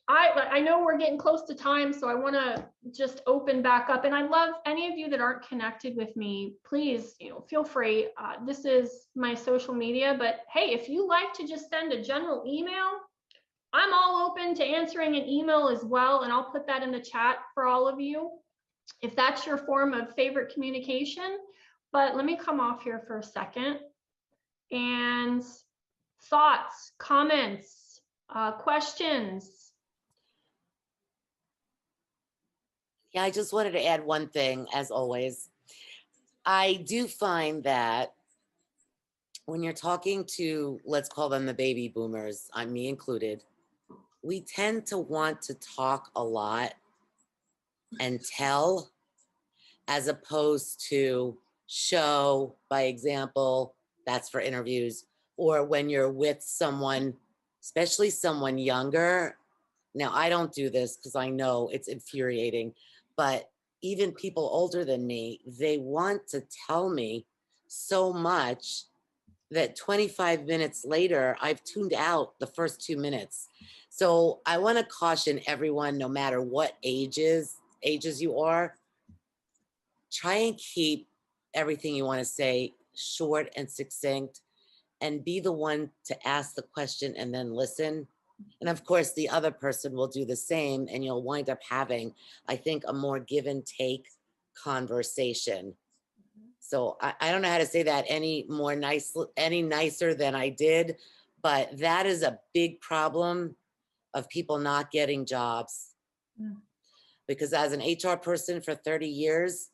I know we're getting close to time, so I want to just open back up. And I love any of you that aren't connected with me, please, feel free. This is my social media, but hey, if you like to just send a general email, I'm all open to answering an email as well. And I'll put that in the chat for all of you, if that's your form of favorite communication. But let me come off here for a second. And thoughts, comments, questions. Yeah, I just wanted to add one thing, as always. I do find that when you're talking to, let's call them the baby boomers, me included, we tend to want to talk a lot and tell, as opposed to show by example. That's for interviews, or when you're with someone, especially someone younger. Now, I don't do this because I know it's infuriating, but even people older than me, they want to tell me so much that 25 minutes later, I've tuned out the first 2 minutes. So I want to caution everyone, no matter what ages you are, try and keep everything you want to say short and succinct, and be the one to ask the question and then listen. And of course, the other person will do the same, and you'll wind up having, I think, a more give and take conversation. So I don't know how to say that any nicer than I did, but that is a big problem of people not getting jobs. Because as an HR person for 30 years,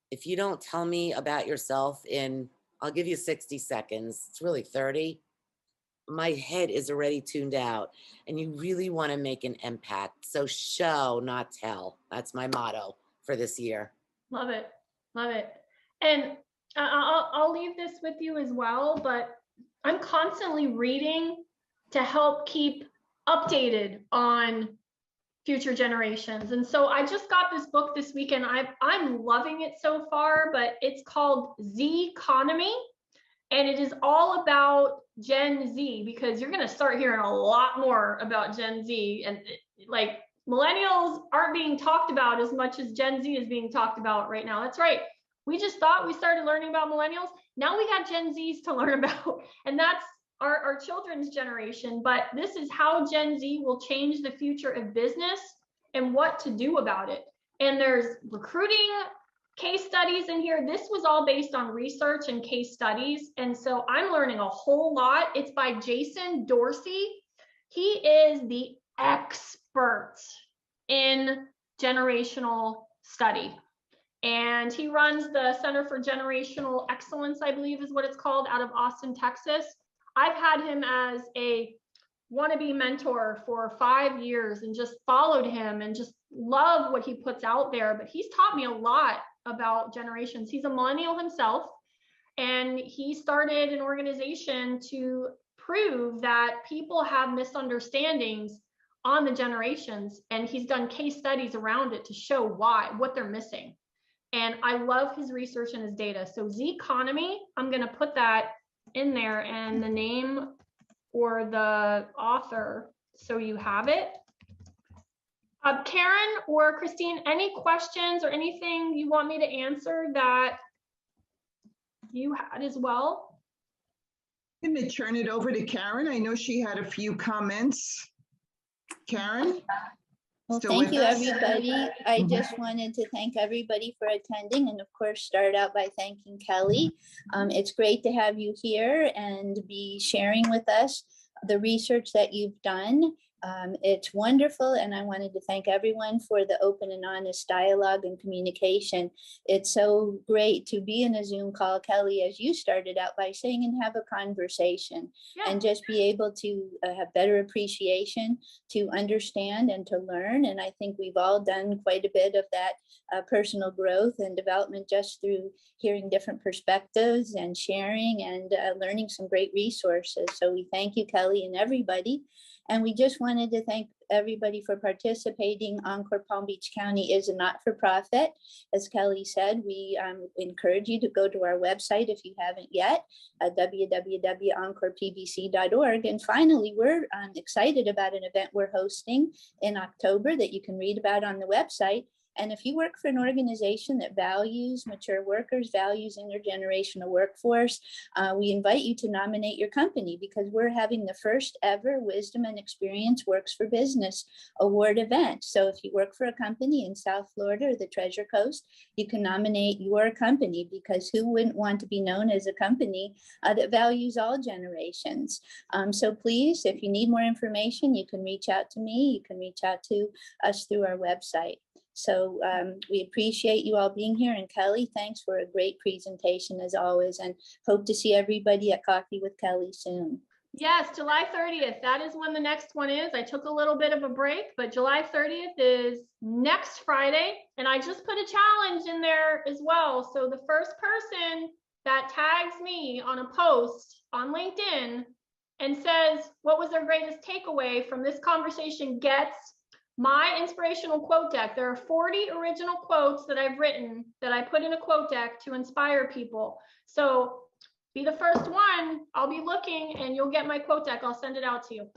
if you don't tell me about yourself in, I'll give you 60 seconds, it's really 30, my head is already tuned out, and you really want to make an impact. So show, not tell. That's my motto for this year. Love it. Love it. And I'll leave this with you as well, but I'm constantly reading to help keep updated on future generations. And so I just got this book this weekend. I'm loving it so far, but it's called Z-Economy. And it is all about Gen Z, because you're going to start hearing a lot more about Gen Z. And like, millennials aren't being talked about as much as Gen Z is being talked about right now. That's right. We just thought we started learning about millennials. Now we got Gen Zs to learn about, and that's our children's generation. But this is how Gen Z will change the future of business and what to do about it. And there's recruiting case studies in here. This was all based on research and case studies. And so I'm learning a whole lot. It's by Jason Dorsey. He is the expert in generational study. And he runs the Center for Generational Excellence, I believe is what it's called, out of Austin, Texas. I've had him as a wannabe mentor for 5 years and just followed him and just love what he puts out there. But he's taught me a lot about generations. He's a millennial himself, and he started an organization to prove that people have misunderstandings on the generations, and he's done case studies around it to show what they're missing. And I love his research and his data. So Z-Economy, I'm going to put that in there, and the name or the author, so you have it. Karen or Christine, any questions or anything you want me to answer that you had as well? I'm going to turn it over to Karen. I know she had a few comments. Karen? Well, Still thank with you, us? everybody. I just wanted to thank everybody for attending, and of course, start out by thanking Kelly. It's great to have you here and be sharing with us the research that you've done. It's wonderful, and I wanted to thank everyone for the open and honest dialogue and communication. It's so great to be in a Zoom call, Kelly, as you started out by saying, and have a conversation, and just be able to have better appreciation, to understand and to learn. And I think we've all done quite a bit of that personal growth and development just through hearing different perspectives and sharing and learning some great resources. So we thank you, Kelly, and everybody. And we just wanted to thank everybody for participating. Encore Palm Beach County is a not-for-profit. As Kelly said, we encourage you to go to our website if you haven't yet, www.encorepbc.org. And finally, we're excited about an event we're hosting in October that you can read about on the website. And if you work for an organization that values mature workers, values intergenerational workforce, we invite you to nominate your company, because we're having the first ever Wisdom and Experience Works for Business Award event. So if you work for a company in South Florida or the Treasure Coast, you can nominate your company, because who wouldn't want to be known as a company that values all generations? So please, if you need more information, you can reach out to me. You can reach out to us through our website. So we appreciate you all being here. And Kelly, thanks for a great presentation as always, and hope to see everybody at Coffee with Kelly soon. Yes, July 30th. That is when the next one is. I took a little bit of a break, but July 30th is next Friday. And I just put a challenge in there as well. So the first person that tags me on a post on LinkedIn and says, what was their greatest takeaway from this conversation, gets my inspirational quote deck. There are 40 original quotes that I've written that I put in a quote deck to inspire people. So be the first one. I'll be looking and you'll get my quote deck. I'll send it out to you.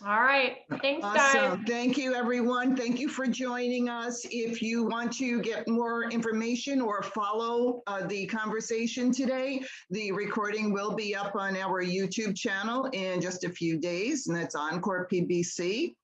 All right. Thanks, guys. Awesome. Thank you, everyone. Thank you for joining us. If you want to get more information or follow the conversation today, the recording will be up on our YouTube channel in just a few days, and that's EncorePBC.